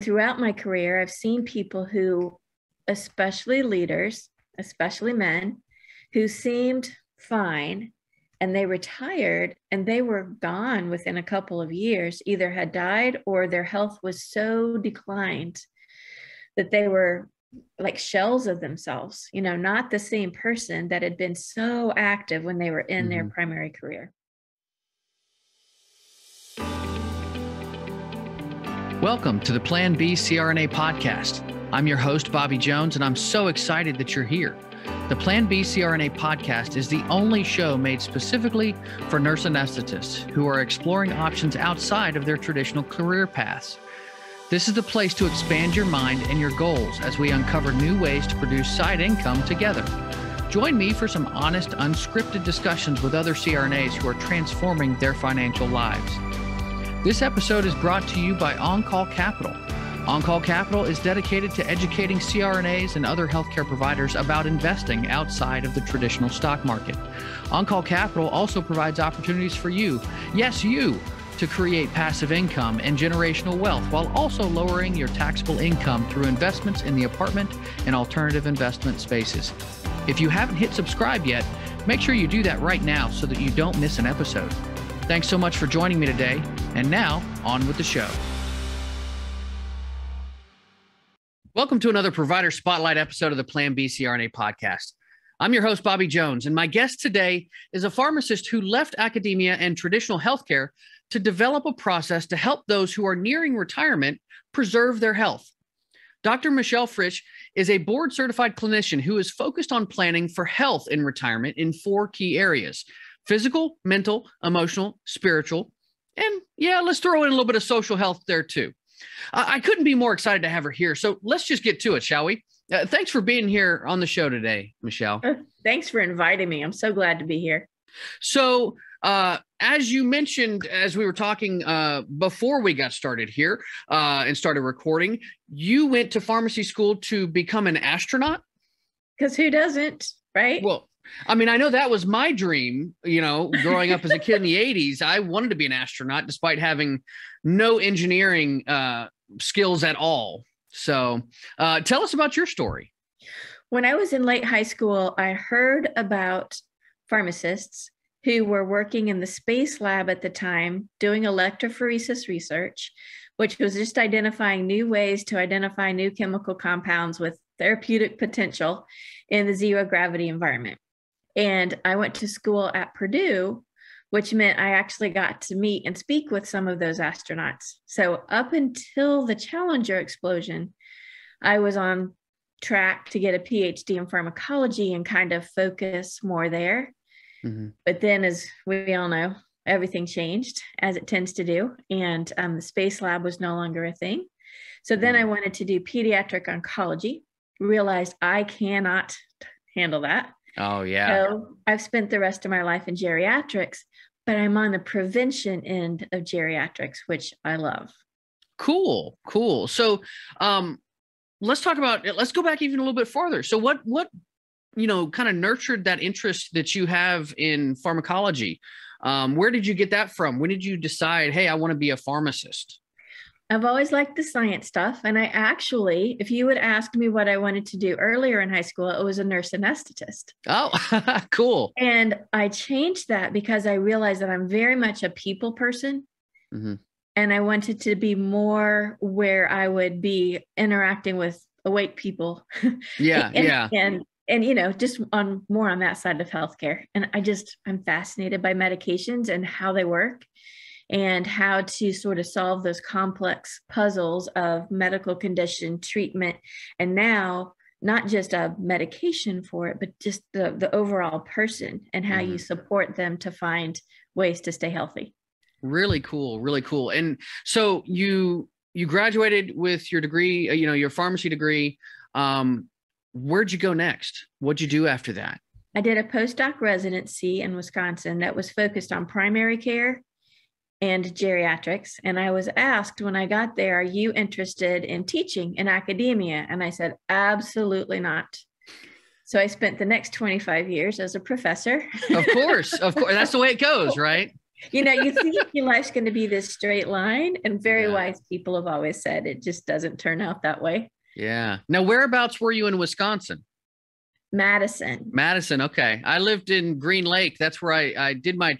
throughout my career, I've seen people who, especially leaders, especially men, who seemed fine and they retired and they were gone within a couple of years, either had died or their health was so declined that they were like shells of themselves, not the same person that had been so active when they were in their primary career. Welcome to the Plan B CRNA podcast. I'm your host, Bobby Jones, and I'm so excited that you're here. The Plan B CRNA podcast is the only show made specifically for nurse anesthetists who are exploring options outside of their traditional career paths. This is the place to expand your mind and your goals as we uncover new ways to produce side income together. Join me for some honest, unscripted discussions with other CRNAs who are transforming their financial lives. This episode is brought to you by On-Call Capital. On-Call Capital is dedicated to educating CRNAs and other healthcare providers about investing outside of the traditional stock market. On-Call Capital also provides opportunities for you, yes, you, to create passive income and generational wealth while also lowering your taxable income through investments in the apartment and alternative investment spaces. If you haven't hit subscribe yet, make sure you do that right now so that you don't miss an episode. Thanks so much for joining me today. And now, on with the show. Welcome to another Provider Spotlight episode of the Plan B CRNA podcast. I'm your host, Bobby Jones, and my guest today is a pharmacist who left academia and traditional healthcare to develop a process to help those who are nearing retirement preserve their health. Dr. Michelle Fritsch is a board-certified clinician who is focused on planning for health in retirement in 4 key areas: physical, mental, emotional, spiritual, and let's throw in a little bit of social health there too. I couldn't be more excited to have her here, so let's just get to it, shall we? Thanks for being here on the show today, Michelle. Thanks for inviting me. I'm so glad to be here. So, as you mentioned, as we were talking before we got started here and started recording, you went to pharmacy school to become an astronaut? Because who doesn't, right? Well, I mean, I know that was my dream, growing up as a kid in the 80s. I wanted to be an astronaut despite having no engineering skills at all. So tell us about your story. When I was in late high school, I heard about pharmacists who were working in the space lab at the time doing electrophoresis research, which was just identifying new ways to identify new chemical compounds with therapeutic potential in the zero gravity environment. And I went to school at Purdue, which meant I actually got to meet and speak with some of those astronauts. So up until the Challenger explosion, I was on track to get a PhD in pharmacology and kind of focus more there. But then, as we all know, everything changed, as it tends to do. And the space lab was no longer a thing. So then I wanted to do pediatric oncology, realized I cannot handle that. Oh, yeah. So I've spent the rest of my life in geriatrics, but I'm on the prevention end of geriatrics, which I love. Cool. So let's go back even a little bit farther. So what kind of nurtured that interest that you have in pharmacology? Where did you get that from? When did you decide, hey, I want to be a pharmacist? I've always liked the science stuff. And I actually, if you had asked me what I wanted to do earlier in high school, it was a nurse anesthetist. Oh, cool. And I changed that because I realized that I'm very much a people person. And I wanted to be more where I would be interacting with awake people. And just more on that side of healthcare. And I'm fascinated by medications and how they work, and how to sort of solve those complex puzzles of medical condition treatment. And now, not just a medication for it, but just the overall person and how you support them to find ways to stay healthy. Really cool. Really cool. And so you graduated with your degree, your pharmacy degree. Where'd you go next? What'd you do after that? I did a postdoc residency in Wisconsin that was focused on primary care and geriatrics. And I was asked when I got there, are you interested in teaching in academia? And I said, absolutely not. So I spent the next 25 years as a professor. Of course. That's the way it goes, right? You think your life's going to be this straight line, and very Yeah. wise people have always said it just doesn't turn out that way. Yeah. Now, whereabouts were you in Wisconsin? Madison. Madison. Okay. I lived in Green Lake. That's where I did my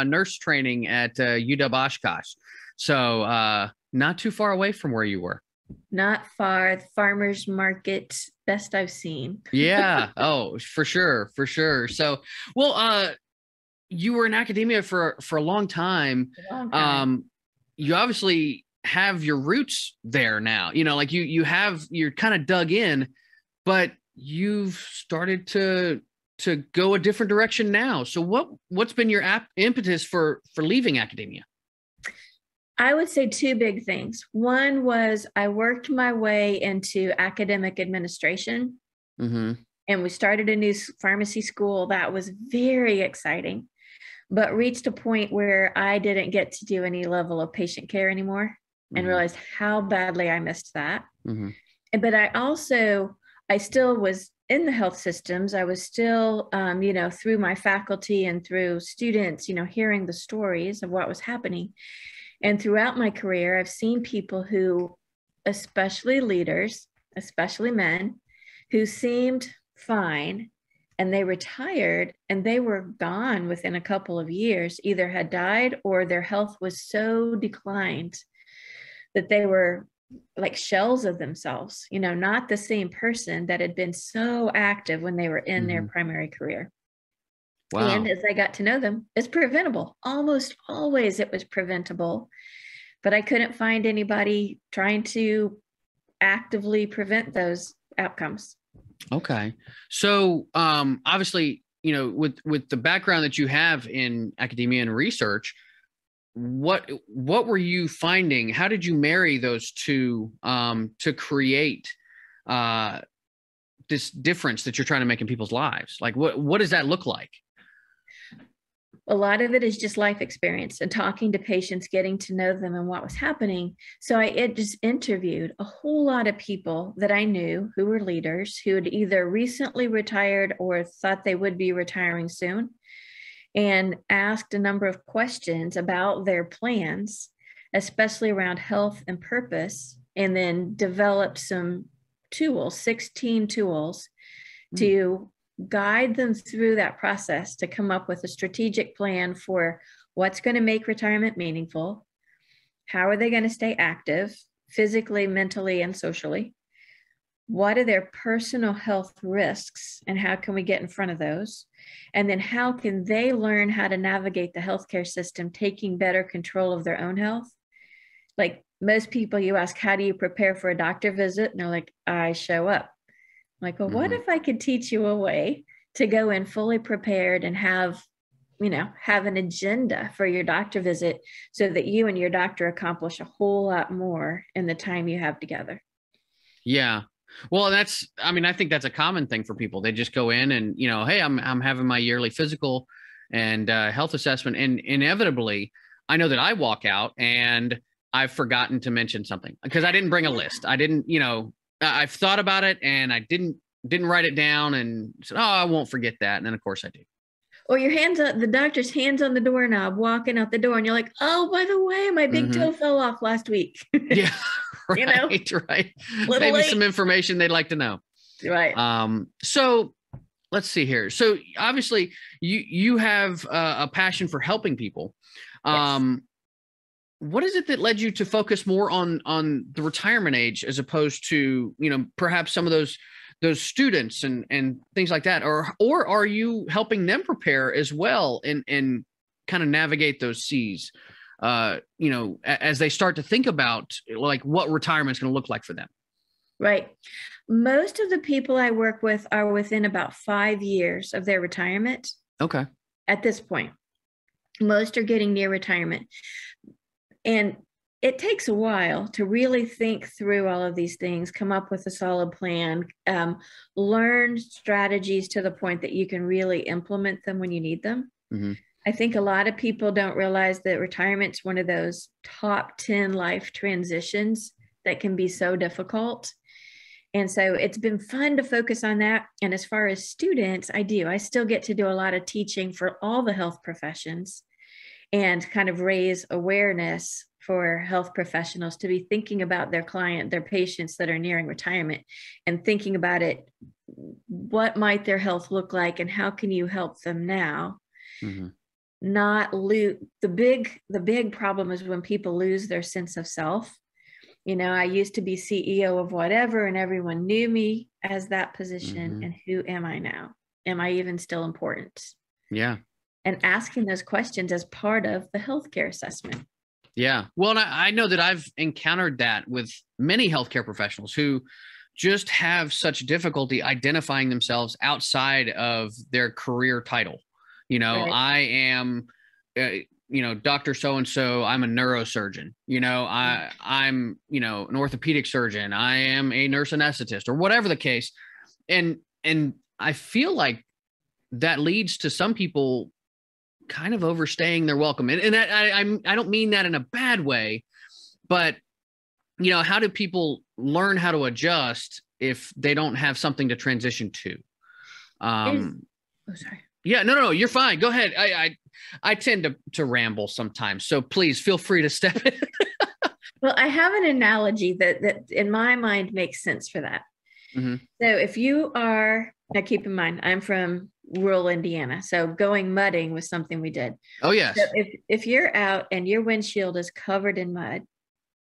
nurse training at UW Oshkosh. So not too far away from where you were. Not far. The farmer's market, best I've seen. Yeah. Oh, for sure. For sure. So, well, you were in academia for a long time. A long time. You obviously have your roots there now. Like you're kind of dug in, but you've started to go a different direction now. So what's been your impetus for leaving academia? I would say two big things. One was I worked my way into academic administration, Mm-hmm. and we started a new pharmacy school. That was very exciting, but reached a point where I didn't get to do any level of patient care anymore, and realized how badly I missed that. Mm-hmm. But I still was in the health systems. I was still, through my faculty and through students, hearing the stories of what was happening. And throughout my career, I've seen people who, especially leaders, especially men, who seemed fine, and they retired and they were gone within a couple of years, either had died or their health was so declined that they were like shells of themselves, not the same person that had been so active when they were in their primary career. Wow. And as I got to know them, it's preventable. Almost always it was preventable, but I couldn't find anybody trying to actively prevent those outcomes. Okay. So obviously, with the background that you have in academia and research, what were you finding? How did you marry those two to create this difference that you're trying to make in people's lives? Like what does that look like? A lot of it is just life experience and talking to patients, getting to know them and what was happening. So I just interviewed a whole lot of people that I knew who were leaders who had either recently retired or thought they would be retiring soon, and asked a number of questions about their plans, especially around health and purpose, and then developed some tools, 16 tools, to guide them through that process to come up with a strategic plan for what's going to make retirement meaningful, how are they going to stay active physically, mentally, and socially, what are their personal health risks and how can we get in front of those, and then how can they learn how to navigate the healthcare system, taking better control of their own health. Like most people, you ask, how do you prepare for a doctor visit? And they're like, I show up. I'm like, well, what if I could teach you a way to go in fully prepared and have an agenda for your doctor visit so that you and your doctor accomplish a whole lot more in the time you have together? Yeah. Well, I think that's a common thing for people. They just go in and, hey, I'm having my yearly physical and health assessment. And inevitably, I know that I walk out and I've forgotten to mention something because I didn't bring a list. I didn't, I've thought about it and I didn't write it down and said, oh, I won't forget that. And then of course I do. Or the doctor's hands on the doorknob, walking out the door, and you're like, oh, by the way, my big toe fell off last week. Yeah. Right. Right. Maybe late. Some information they'd like to know. Right. So let's see here. So obviously you have a passion for helping people. Yes. What is it that led you to focus more on the retirement age as opposed to, perhaps some of those students and things like that? Or are you helping them prepare as well and kind of navigate those seas, as they start to think about like what retirement is going to look like for them? Right. Most of the people I work with are within about 5 years of their retirement. Okay. At this point, most are getting near retirement. And it takes a while to really think through all of these things, come up with a solid plan, learn strategies to the point that you can really implement them when you need them. Mm-hmm. I think a lot of people don't realize that retirement's one of those top 10 life transitions that can be so difficult. And so it's been fun to focus on that. And as far as students, I still get to do a lot of teaching for all the health professions. and kind of raise awareness for health professionals to be thinking about their patients that are nearing retirement, and thinking about it. What might their health look like, and how can you help them now? Mm-hmm. Not lose the big problem is when people lose their sense of self. I used to be CEO of whatever, and everyone knew me as that position. Mm-hmm. And who am I now? Am I even still important? Yeah. And asking those questions as part of the healthcare assessment. Yeah. Well, I know that I've encountered that with many healthcare professionals who just have such difficulty identifying themselves outside of their career title. Right. I am, Dr. So-and-so, I'm a neurosurgeon, I'm, an orthopedic surgeon. I am a nurse anesthetist, or whatever the case. And I feel like that leads to some people kind of overstaying their welcome. And that, I don't mean that in a bad way, but how do people learn how to adjust if they don't have something to transition to? Sorry. Yeah, no, you're fine. Go ahead. I tend to ramble sometimes, so please feel free to step in. Well, I have an analogy that in my mind makes sense for that. Mm-hmm. So if you are, now keep in mind, I'm from rural Indiana, so going mudding was something we did. Oh, yes. So if you're out and your windshield is covered in mud,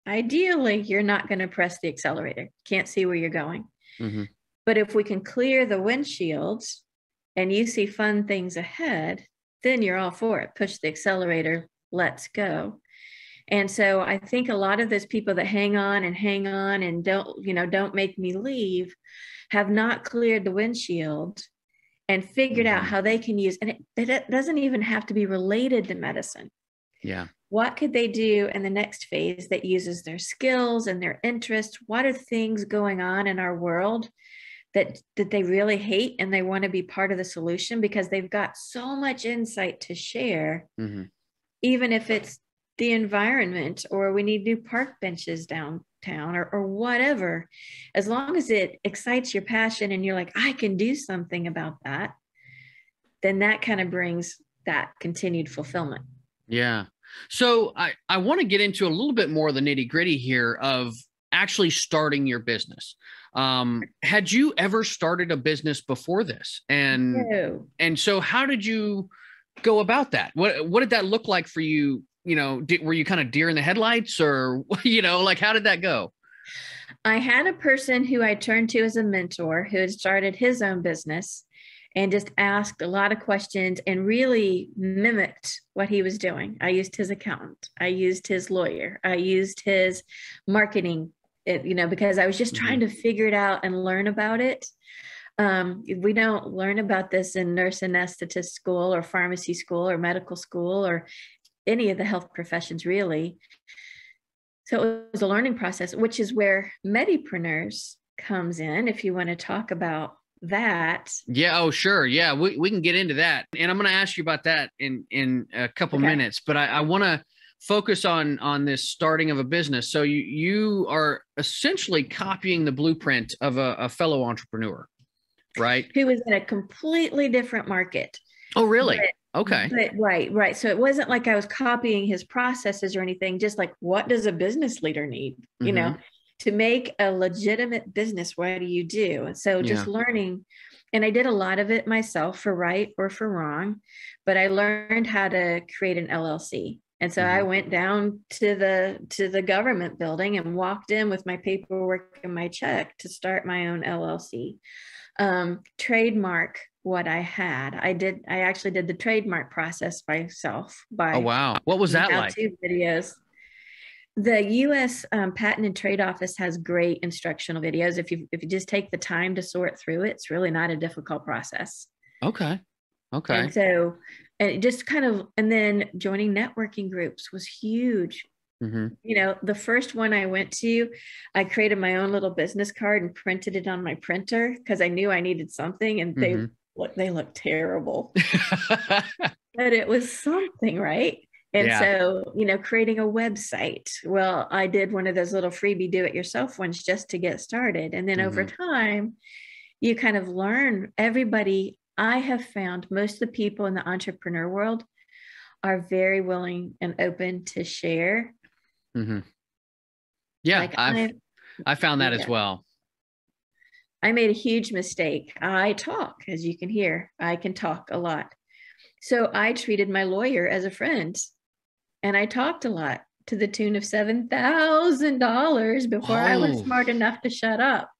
ideally, you're not going to press the accelerator. Can't see where you're going. Mm-hmm. But if we can clear the windshields and you see fun things ahead, then you're all for it. Push the accelerator, let's go. And so I think a lot of those people that hang on and don't make me leave have not cleared the windshield and figured out how they can use, and it doesn't even have to be related to medicine. Yeah. What could they do in the next phase that uses their skills and their interests? What are things going on in our world that they really hate and they want to be part of the solution because they've got so much insight to share, mm-hmm. even if it's the environment or we need new park benches downtown or whatever. As long as it excites your passion and you're like, I can do something about that, then that kind of brings that continued fulfillment. Yeah. So I want to get into a little bit more of the nitty gritty here of actually starting your business. Had you ever started a business before this? No. And so how did you go about that? What did that look like for you? Were you kind of deer in the headlights or, how did that go? I had a person who I turned to as a mentor who had started his own business and just asked a lot of questions and really mimicked what he was doing. I used his accountant. I used his lawyer. I used his marketing, because I was just trying to figure it out and learn about it. We don't learn about this in nurse anesthetist school or pharmacy school or medical school or any of the health professions, really. So it was a learning process, which is where Medipreneaurs comes in, if you want to talk about that. Yeah. Oh, sure. Yeah. We can get into that. And I'm going to ask you about that in a couple minutes, but I want to focus on this starting of a business. So you are essentially copying the blueprint of a fellow entrepreneur, right? Who was in a completely different market. Oh, really? Okay. But, right. So it wasn't like I was copying his processes or anything, just like, what does a business leader need? Mm-hmm. To make a legitimate business, what do you do? And so just learning, and I did a lot of it myself for right or for wrong, but I learned how to create an LLC. And so I went down to the government building and walked in with my paperwork and my check to start my own LLC. Trademark what I had. I actually did the trademark process myself. Oh, wow. What was that like? Videos. The U.S. Patent and Trade Office has great instructional videos. If you just take the time to sort through it, it's really not a difficult process. Okay. And so, and just and then joining networking groups was huge. Mm-hmm. The first one I went to, I created my own little business card and printed it on my printer because I knew I needed something, and they looked terrible, but it was something, right? And so, creating a website. Well, I did one of those little freebie do-it-yourself ones just to get started. And then over time, you kind of learn. Everybody, I have found most of the people in the entrepreneur world are very willing and open to share. Mm-hmm. Yeah, Like I found that as well. I made a huge mistake. I talk, as you can hear, I can talk a lot. So I treated my lawyer as a friend, and I talked a lot to the tune of $7,000 before I was Oh, smart enough to shut up.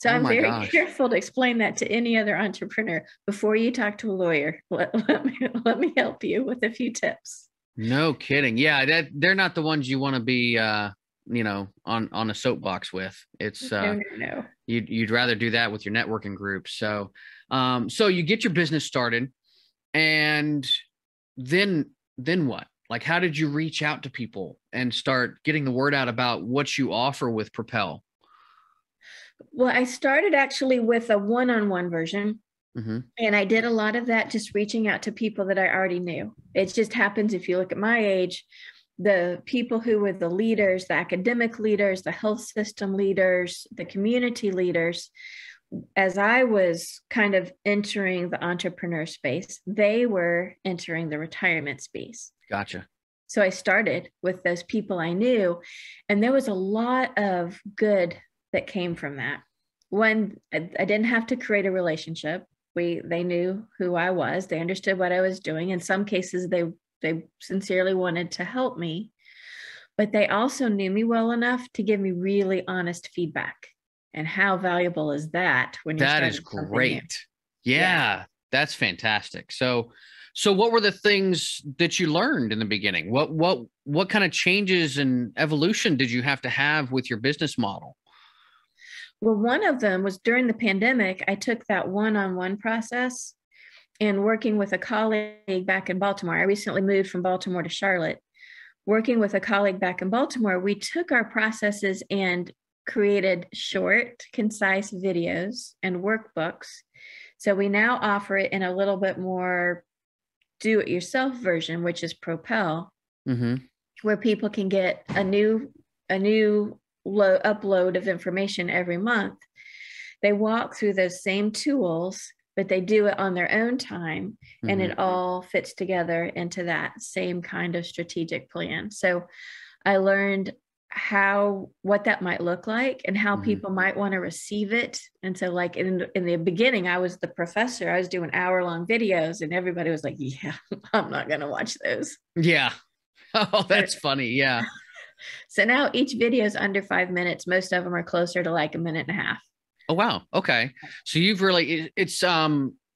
So oh I'm my very gosh. careful to explain that to any other entrepreneur. Before you talk to a lawyer, let me help you with a few tips. No kidding. Yeah, that they're not the ones you want to be on a soapbox with. It's No. you'd rather do that with your networking group. So so you get your business started, and then what? Like, how did you reach out to people and start getting the word out about what you offer with Propel? Well, I started actually with a one-on-one version. Mm-hmm. And I did a lot of that just reaching out to people that I already knew. It just happens if you look at my age, the people who were the leaders, the academic leaders, the health system leaders, the community leaders, as I was kind of entering the entrepreneur space, they were entering the retirement space. Gotcha. So I started with those people I knew, and there was a lot of good that came from that. One, I didn't have to create a relationship. They knew who I was. They understood what I was doing. In some cases, they sincerely wanted to help me, but they also knew me well enough to give me really honest feedback. And how valuable is that when you're That is starting something new? great. Yeah, that's fantastic. So what were the things that you learned in the beginning? What kind of changes and evolution did you have to have with your business model? Well, one of them was during the pandemic. I took that one-on-one process and working with a colleague back in Baltimore. I recently moved from Baltimore to Charlotte. Working with a colleague back in Baltimore, we took our processes and created short, concise videos and workbooks. So we now offer it in a little bit more do-it-yourself version, which is Propel, Mm-hmm. where people can get a new upload of information every month. They walk through those same tools, but they do it on their own time, and Mm-hmm. it all fits together into that same kind of strategic plan. So I learned what that might look like and how Mm-hmm. people might want to receive it. And so like in the beginning, I was the professor. I was doing hour-long videos, and everybody was like, yeah, I'm not going to watch those. Yeah. Oh, that's funny. Yeah. So now each video is under 5 minutes. Most of them are closer to like a minute and a half. Oh, wow. Okay. So you've really, it's,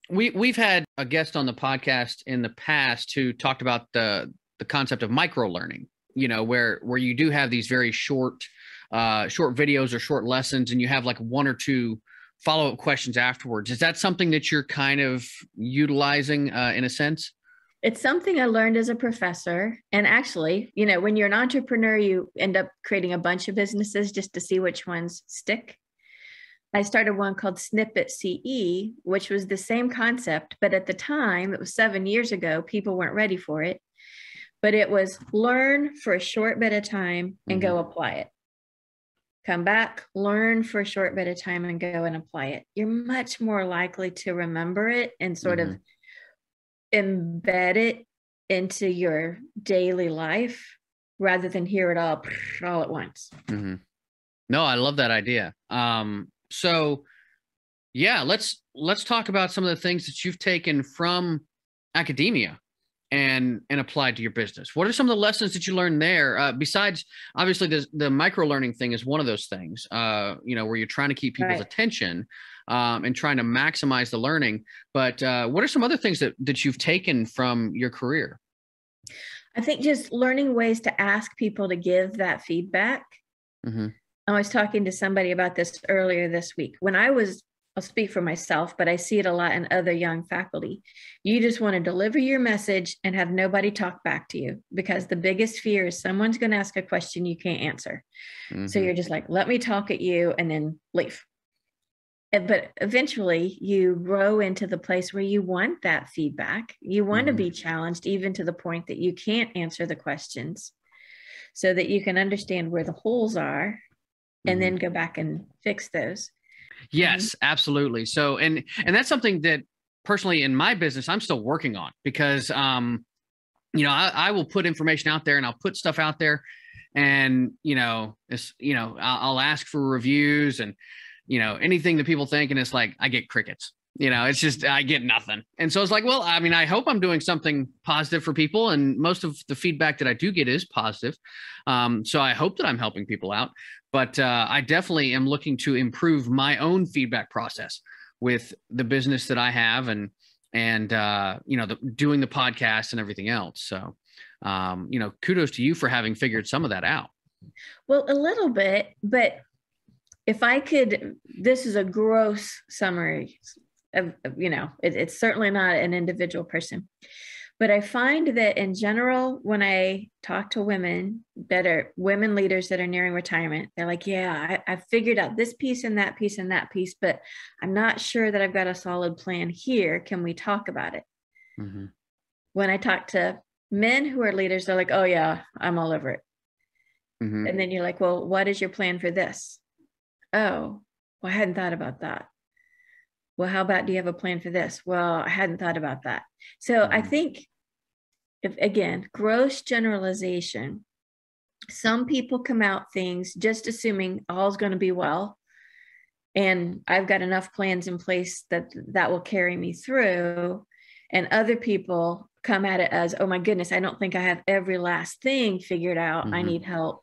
we've had a guest on the podcast in the past who talked about the concept of micro learning, where you do have these very short videos or short lessons, and you have like one or two follow-up questions afterwards. Is that something that you're kind of utilizing in a sense? It's something I learned as a professor. And actually, when you're an entrepreneur, you end up creating a bunch of businesses just to see which ones stick. I started one called Snippet CE, which was the same concept, but at the time, it was 7 years ago, people weren't ready for it. But it was learn for a short bit of time and go apply it. Come back, learn for a short bit of time and go and apply it. You're much more likely to remember it and sort of embed it into your daily life rather than hear it all at once. Mm-hmm. No, I love that idea. So yeah, let's talk about some of the things that you've taken from academia and applied to your business. What are some of the lessons that you learned there? Besides, obviously, the micro learning thing is one of those things, where you're trying to keep people's attention and trying to maximize the learning. But what are some other things that you've taken from your career? I think just learning ways to ask people to give that feedback. Mm-hmm. I was talking to somebody about this earlier this week. I'll speak for myself, but I see it a lot in other young faculty. You just want to deliver your message and have nobody talk back to you, because the biggest fear is someone's going to ask a question you can't answer. Mm-hmm. So you're just like, let me talk at you and then leave. But eventually you grow into the place where you want that feedback. You want to be challenged even to the point that you can't answer the questions so that you can understand where the holes are and then go back and fix those. Yes, absolutely. So, and that's something that personally in my business, I'm still working on, because I will put information out there, and I'll put stuff out there, and, I'll ask for reviews and, anything that people think. And it's like, I get crickets. It's just, I get nothing. And so it's like, well, I mean, I hope I'm doing something positive for people. And most of the feedback that I do get is positive. So I hope that I'm helping people out. But I definitely am looking to improve my own feedback process with the business that I have, and doing the podcast and everything else. So, kudos to you for having figured some of that out. Well, a little bit, but if I could, this is a gross summary of, it's certainly not an individual person, but I find that in general, when I talk to women leaders that are nearing retirement, they're like, yeah, I figured out this piece and that piece and that piece, but I'm not sure that I've got a solid plan here. Can we talk about it? Mm-hmm. When I talk to men who are leaders, they're like, oh yeah, I'm all over it. Mm-hmm. And then you're like, well, what is your plan for this? Oh, well, I hadn't thought about that. Well, how about, do you have a plan for this? Well, I hadn't thought about that. So I think, if again, gross generalization, some people come out things just assuming all's going to be well, and I've got enough plans in place that will carry me through. And other people come at it as, oh my goodness, I don't think I have every last thing figured out. Mm-hmm. I need help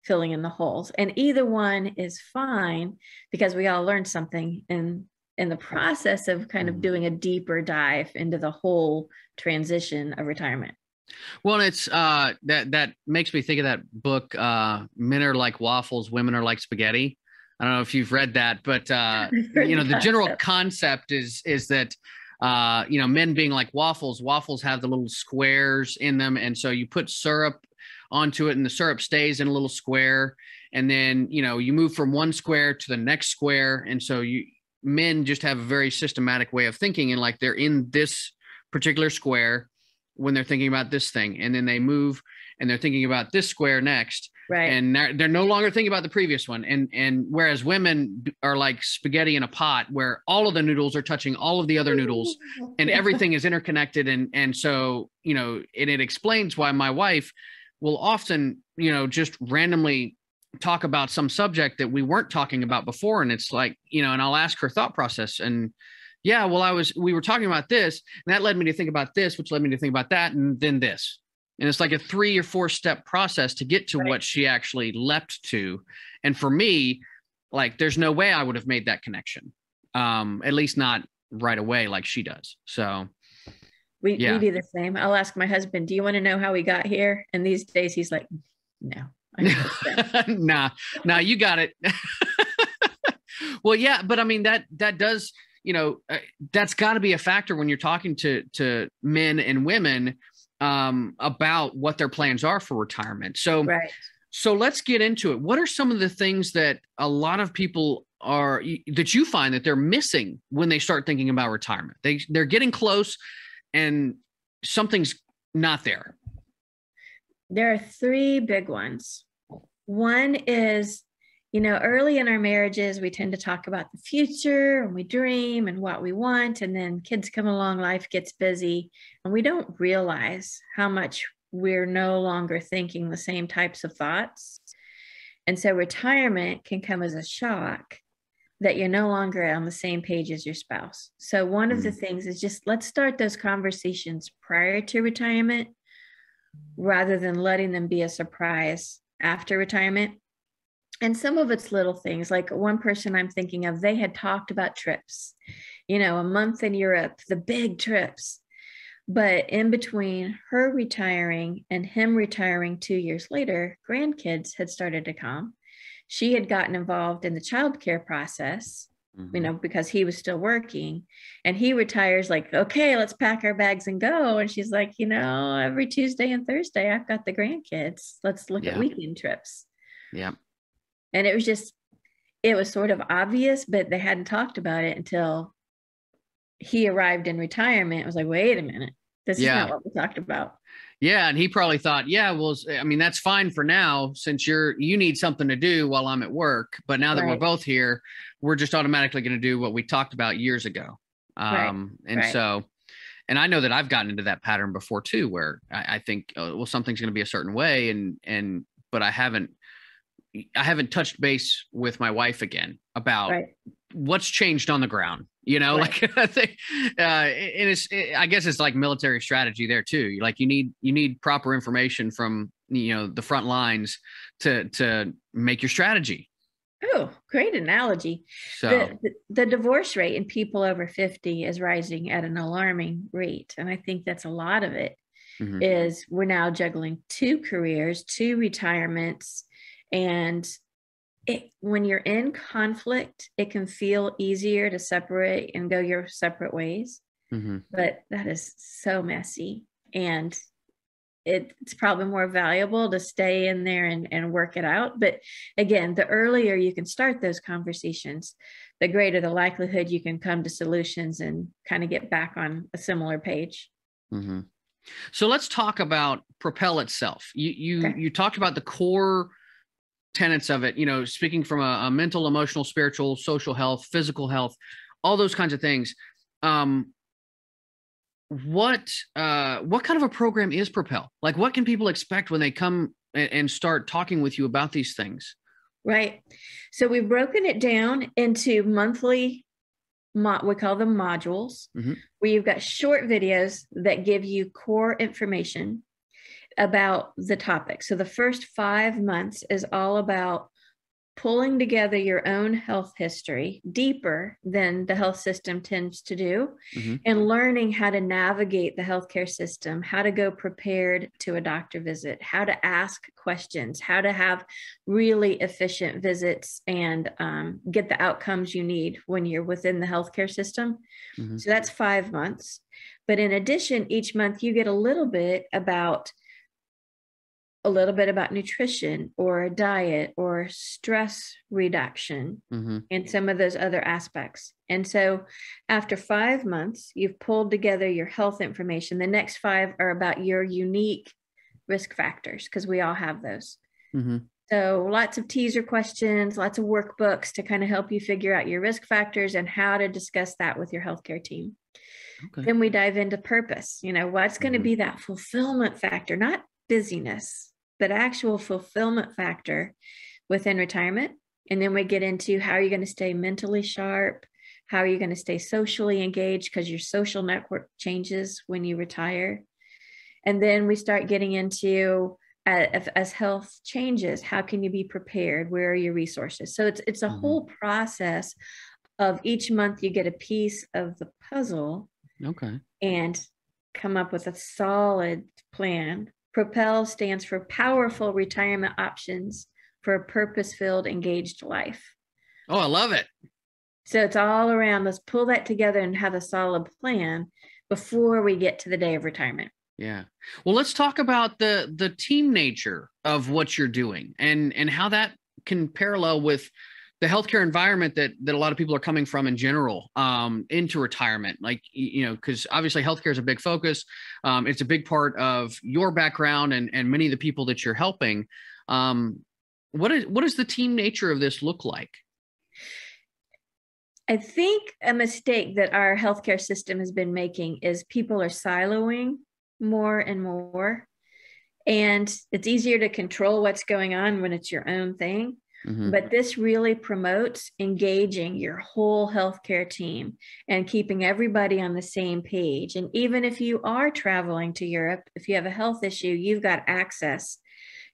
filling in the holes. And either one is fine, because we all learned something in the process of kind of doing a deeper dive into the whole transition of retirement. Well, it's that makes me think of that book, Men Are Like Waffles, Women Are Like Spaghetti. I don't know if you've read that, but the general concept is that men being like waffles have the little squares in them, and so you put syrup onto it, and the syrup stays in a little square, and then you move from one square to the next square, and so men just have a very systematic way of thinking, and like they're in this particular square when they're thinking about this thing, and then they move and they're thinking about this square next, right? And they're no longer thinking about the previous one. And whereas women are like spaghetti in a pot, where all of the noodles are touching all of the other noodles, and everything is interconnected. And so and it explains why my wife will often just randomly talk about some subject that we weren't talking about before. And it's like, and I'll ask her thought process, and yeah, well, we were talking about this, and that led me to think about this, which led me to think about that, and then this. And it's like a 3 or 4 step process to get to what she actually leapt to. And for me, like, there's no way I would have made that connection. At least not right away, like she does. So we do the same. I'll ask my husband, do you want to know how we got here? And these days he's like, no. Nah, you got it. Well, yeah, but I mean, that does, that's got to be a factor when you're talking to men and women about what their plans are for retirement. So, right. So let's get into it. What are some of the things that a lot of people that you find that they're missing when they start thinking about retirement? They're getting close and something's not there. There are 3 big ones. One is, early in our marriages, we tend to talk about the future, and we dream and what we want. And then kids come along, life gets busy, and we don't realize how much we're no longer thinking the same types of thoughts. And so retirement can come as a shock that you're no longer on the same page as your spouse. So one of the things is just, let's start those conversations prior to retirement, rather than letting them be a surprise after retirement. And some of it's little things, like one person I'm thinking of, they had talked about trips, a month in Europe, the big trips. But in between her retiring and him retiring 2 years later, grandkids had started to come. She had gotten involved in the childcare process, because he was still working, and he retires like, okay, let's pack our bags and go. And she's like, every Tuesday and Thursday, I've got the grandkids. Let's look at weekend trips. Yeah. And it was sort of obvious, but they hadn't talked about it until he arrived in retirement. It was like, wait a minute, this is not what we talked about. Yeah. And he probably thought, well, I mean, that's fine for now, since you need something to do while I'm at work. But now that we're both here, we're just automatically going to do what we talked about years ago. So And I know that I've gotten into that pattern before too, where I think, well, something's going to be a certain way. But I haven't touched base with my wife again about what's changed on the ground, like I think, I guess it's like military strategy there too. Like you need proper information from, the front lines to make your strategy. Oh, great analogy. So the divorce rate in people over 50 is rising at an alarming rate. And I think that's a lot of it is we're now juggling 2 careers, 2 retirements. And when you're in conflict, it can feel easier to separate and go your separate ways. But that is so messy. And it's probably more valuable to stay in there and work it out. But again, the earlier you can start those conversations, the greater the likelihood you can come to solutions and kind of get back on a similar page. So let's talk about Propel itself. You talked about the core tenets of it, speaking from a mental, emotional, spiritual, social health, physical health, all those kinds of things. What kind of a program is Propel? Like, what can people expect when they come and start talking with you about these things? Right. So we've broken it down into monthly, we call them modules, where you've got short videos that give you core information about the topic. So the first 5 months is all about pulling together your own health history deeper than the health system tends to do, and learning how to navigate the healthcare system, how to go prepared to a doctor visit, how to ask questions, how to have really efficient visits and get the outcomes you need when you're within the healthcare system. So that's 5 months. But in addition, each month you get a little bit about nutrition or a diet or stress reduction and some of those other aspects. And so after 5 months, you've pulled together your health information. The next 5 are about your unique risk factors, because we all have those. So lots of teaser questions, lots of workbooks to kind of help you figure out your risk factors and how to discuss that with your healthcare team. Then we dive into purpose. What's going to be that fulfillment factor, not busyness, but actual fulfillment factor within retirement. And then we get into how are you going to stay mentally sharp? How are you going to stay socially engaged? Because your social network changes when you retire. And then we start getting into as health changes, how can you be prepared? Where are your resources? So it's a whole process of each month you get a piece of the puzzle and come up with a solid plan. Propel stands for Powerful Retirement Options for a Purpose-Filled, Engaged Life. Oh, I love it. So it's all around, let's pull that together and have a solid plan before we get to the day of retirement. Yeah. Well, let's talk about the team nature of what you're doing and how that can parallel with the healthcare environment that a lot of people are coming from in general, into retirement. Like, because obviously healthcare is a big focus. It's a big part of your background and many of the people that you're helping. What does the team nature of this look like? I think a mistake that our healthcare system has been making is people are siloing more and more. And it's easier to control what's going on when it's your own thing. But this really promotes engaging your whole healthcare team and keeping everybody on the same page. And even if you are traveling to Europe, if you have a health issue, you've got access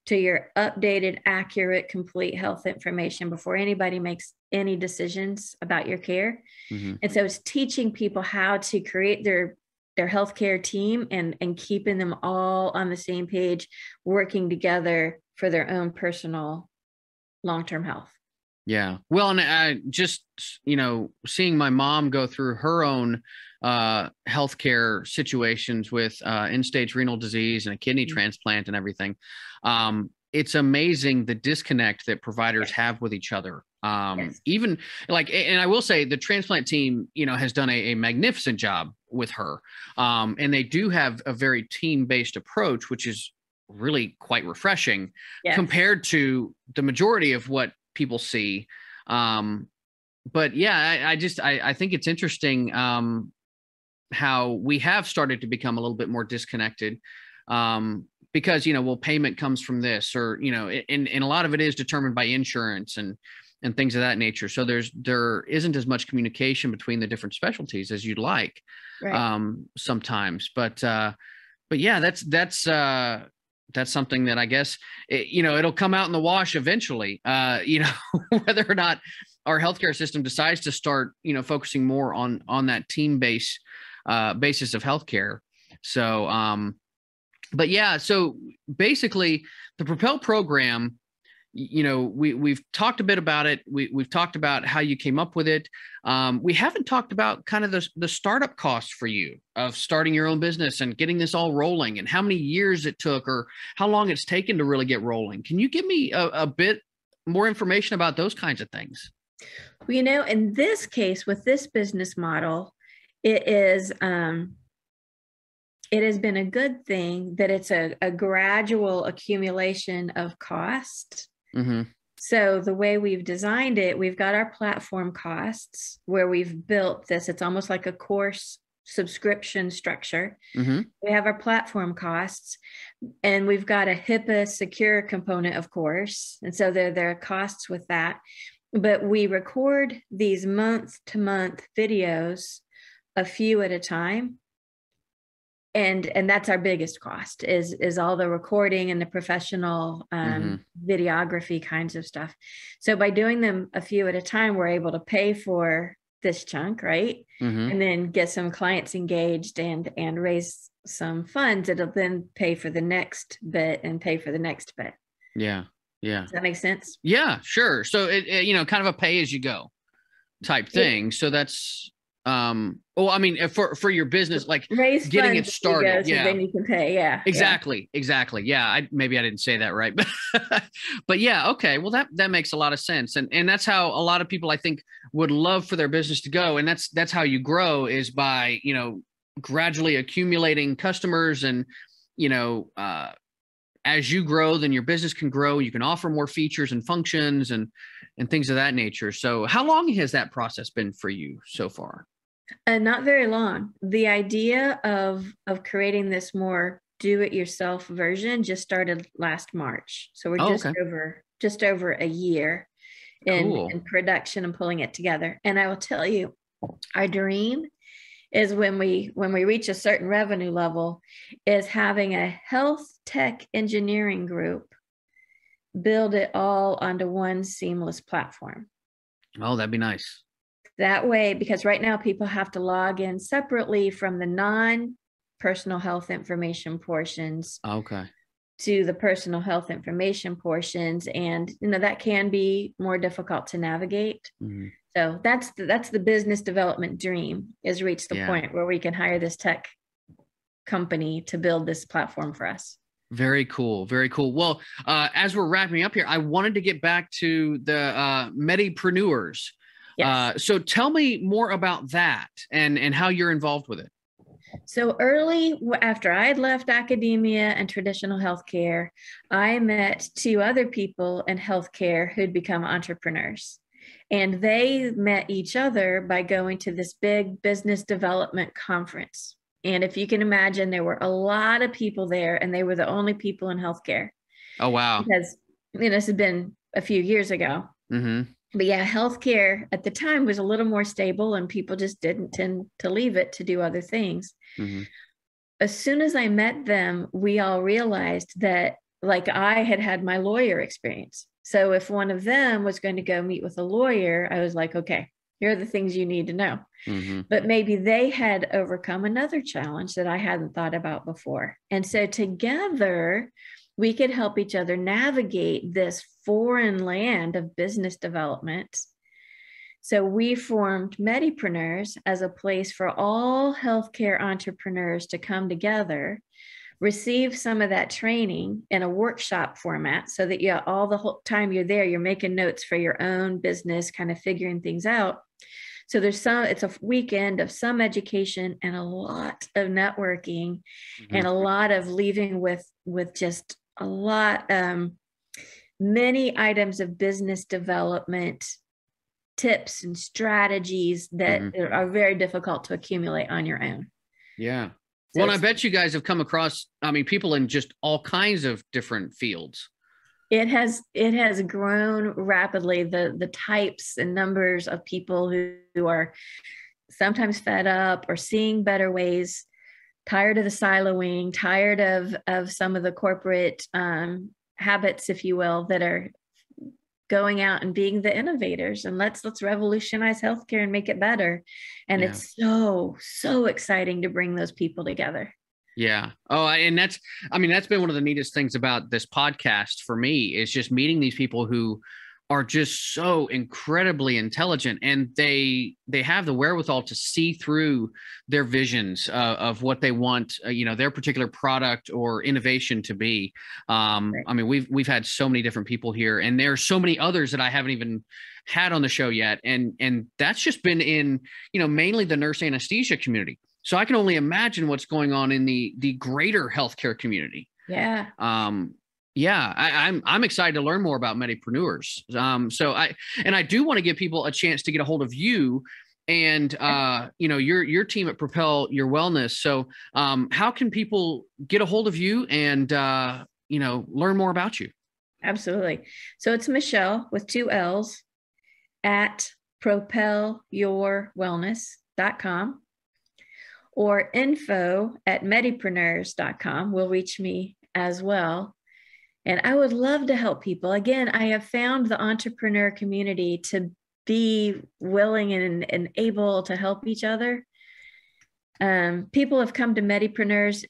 to your updated, accurate, complete health information before anybody makes any decisions about your care. And so it's teaching people how to create their healthcare team and keeping them all on the same page, working together for their own personal long-term health. Yeah. Well, and I just, seeing my mom go through her own healthcare situations with end-stage renal disease and a kidney transplant and everything. It's amazing the disconnect that providers have with each other. Even like, and I will say the transplant team, has done a magnificent job with her. And they do have a very team-based approach, which is really quite refreshing compared to the majority of what people see. But yeah, I think it's interesting. how we have started to become a little bit more disconnected, because, well, payment comes from this, or, and a lot of it is determined by insurance and things of that nature. So there isn't as much communication between the different specialties as you'd like, right. Sometimes, but yeah, that's something that I guess, it'll come out in the wash eventually, whether or not our healthcare system decides to start, focusing more on that team basis of healthcare. So, but yeah, so basically the Propel program, we've talked a bit about it. We've talked about how you came up with it. We haven't talked about kind of the startup costs for you of starting your own business and getting this all rolling, and how many years it took, or how long it's taken to really get rolling. Can you give me a bit more information about those kinds of things? Well, in this case, with this business model, it has been a good thing that it's a gradual accumulation of cost. Mm-hmm. So the way we've designed it, we've got our platform costs where we've built this. It's almost like a course subscription structure. Mm-hmm. We have our platform costs, and we've got a HIPAA secure component, of course. And so there are costs with that. But we record these month-to-month videos, a few at a time. And that's our biggest cost is all the recording and the professional videography kinds of stuff. So by doing them a few at a time, we're able to pay for this chunk, right? Mm-hmm. And then get some clients engaged and raise some funds that'll then pay for the next bit and pay for the next bit. Yeah. Yeah. Does that make sense? Yeah, sure. So it kind of a pay as you go type thing. So that's for your business, like raise getting it started. Yeah. So then you can pay. Yeah. Exactly. Yeah. Maybe I didn't say that right, but yeah. Okay. Well, that makes a lot of sense. And that's how a lot of people, I think, would love for their business to go. And that's how you grow, is by, gradually accumulating customers, and, as you grow, then your business can grow. You can offer more features and functions and things of that nature. So how long has that process been for you so far? Not very long. The idea of creating this more do-it-yourself version just started last March. So we're just over a year in production and pulling it together. And I will tell you, our dream is when we reach a certain revenue level, is having a health tech engineering group build it all onto one seamless platform. Oh, that'd be nice. That way, because right now people have to log in separately from the non-personal health information portions to the personal health information portions. And, that can be more difficult to navigate. Mm-hmm. So that's the business development dream, is reach the point where we can hire this tech company to build this platform for us. Very cool. Very cool. Well, as we're wrapping up here, I wanted to get back to the Medipreneaurs. Yes. So tell me more about that and how you're involved with it. So early, after I had left academia and traditional healthcare, I met two other people in healthcare who'd become entrepreneurs. And they met each other by going to this big business development conference. And if you can imagine, there were a lot of people there, and they were the only people in healthcare. Oh, wow. Because, this had been a few years ago. Mm-hmm. But yeah, healthcare at the time was a little more stable, and people just didn't tend to leave it to do other things. Mm-hmm. As soon as I met them, we all realized that, like, I had my lawyer experience. So if one of them was going to go meet with a lawyer, I was like, okay, here are the things you need to know. Mm-hmm. But maybe they had overcome another challenge that I hadn't thought about before. And so together, we could help each other navigate this foreign land of business development. So we formed Medipreneaurs as a place for all healthcare entrepreneurs to come together, receive some of that training in a workshop format, so that all the whole time you're there, you're making notes for your own business, kind of figuring things out. So it's a weekend of some education and a lot of networking, mm-hmm. and a lot of leaving with just a lot, many items of business development tips and strategies that mm-hmm. are very difficult to accumulate on your own. Yeah. So Well, I bet you guys have come across, I mean, people in just all kinds of different fields. it has grown rapidly, the types and numbers of people who are sometimes fed up or seeing better ways, tired of the siloing, tired of some of the corporate habits, if you will, that are going out and being the innovators, and let's revolutionize healthcare and make it better. And Yeah. it's so exciting to bring those people together. Yeah. Oh, and that's been one of the neatest things about this podcast for me, is just meeting these people who are just so incredibly intelligent, and they have the wherewithal to see through their visions of what they want, their particular product or innovation to be. Right. I mean, we've had so many different people here, and there are so many others that I haven't even had on the show yet. And that's just been in, mainly the nurse anesthesia community. So I can only imagine what's going on in the greater healthcare community. Yeah. Yeah, I'm excited to learn more about Medipreneaurs. So I do want to give people a chance to get a hold of you and your team at Propel Your Wellness. So how can people get a hold of you and learn more about you? Absolutely. So it's Michelle with 2 L's at propelyourwellness.com or info@medipreneaurs.com will reach me as well. And I would love to help people. Again, I have found the entrepreneur community to be willing and able to help each other. People have come to Medipreneaurs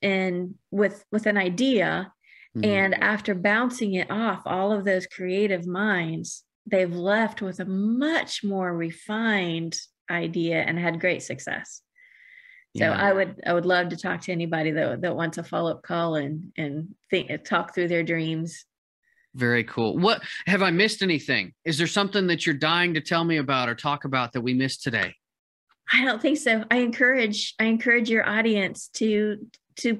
with an idea, and after bouncing it off all of those creative minds, they've left with a much more refined idea and had great success. So Yeah. I would love to talk to anybody that wants a follow-up call and talk through their dreams. Very cool. What have I missed anything? Is there something that you're dying to tell me about or talk about that we missed today? I don't think so. I encourage your audience to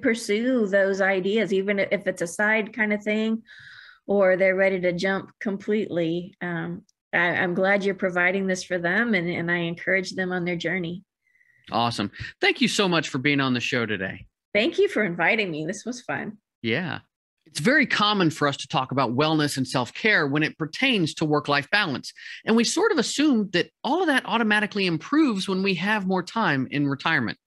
pursue those ideas, even if it's a side kind of thing, or they're ready to jump completely. I'm glad you're providing this for them, and I encourage them on their journey. Awesome. Thank you so much for being on the show today. Thank you for inviting me. This was fun. Yeah. It's very common for us to talk about wellness and self-care when it pertains to work-life balance. And we sort of assume that all of that automatically improves when we have more time in retirement.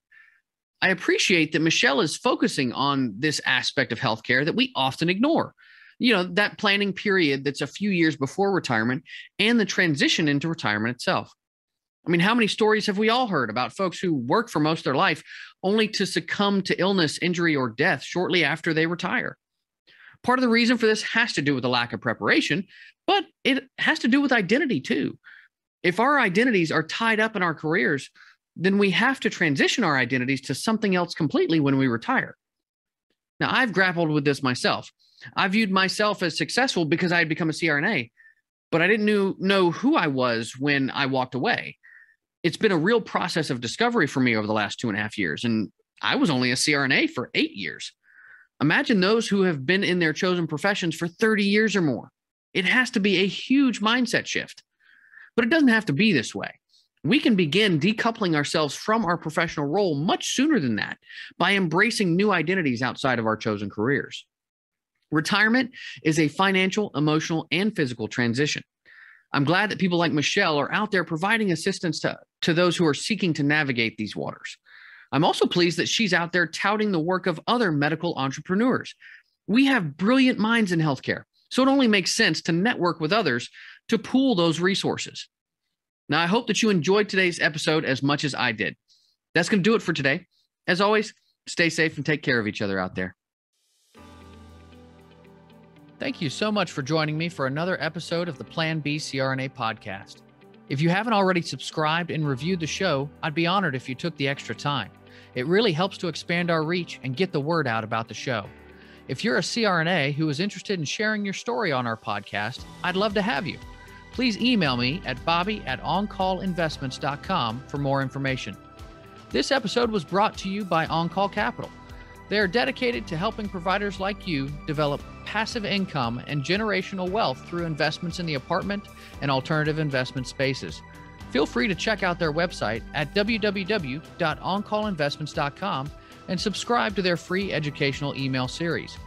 I appreciate that Michelle is focusing on this aspect of healthcare that we often ignore. That planning period that's a few years before retirement and the transition into retirement itself. I mean, how many stories have we all heard about folks who work for most of their life only to succumb to illness, injury, or death shortly after they retire? Part of the reason for this has to do with the lack of preparation, but it has to do with identity too. If our identities are tied up in our careers, then we have to transition our identities to something else completely when we retire. Now, I've grappled with this myself. I viewed myself as successful because I had become a CRNA, but I didn't know who I was when I walked away. It's been a real process of discovery for me over the last 2.5 years, and I was only a CRNA for 8 years. Imagine those who have been in their chosen professions for 30 years or more. It has to be a huge mindset shift, but it doesn't have to be this way. We can begin decoupling ourselves from our professional role much sooner than that by embracing new identities outside of our chosen careers. Retirement is a financial, emotional, and physical transition. I'm glad that people like Michelle are out there providing assistance to those who are seeking to navigate these waters. I'm also pleased that she's out there touting the work of other medical entrepreneurs. We have brilliant minds in healthcare, so it only makes sense to network with others to pool those resources. Now, I hope that you enjoyed today's episode as much as I did. That's going to do it for today. As always, stay safe and take care of each other out there. Thank you so much for joining me for another episode of the Plan B CRNA podcast. If you haven't already subscribed and reviewed the show, I'd be honored if you took the extra time. It really helps to expand our reach and get the word out about the show. If you're a CRNA who is interested in sharing your story on our podcast, I'd love to have you. Please email me at bobby@oncallinvestments.com for more information. This episode was brought to you by On Call Capital. They are dedicated to helping providers like you develop passive income and generational wealth through investments in the apartment and alternative investment spaces. Feel free to check out their website at www.oncallinvestments.com and subscribe to their free educational email series.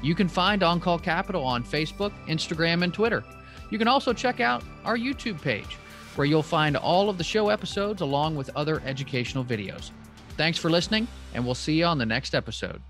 You can find On Call Capital on Facebook, Instagram, and Twitter. You can also check out our YouTube page, where you'll find all of the show episodes along with other educational videos. Thanks for listening, and we'll see you on the next episode.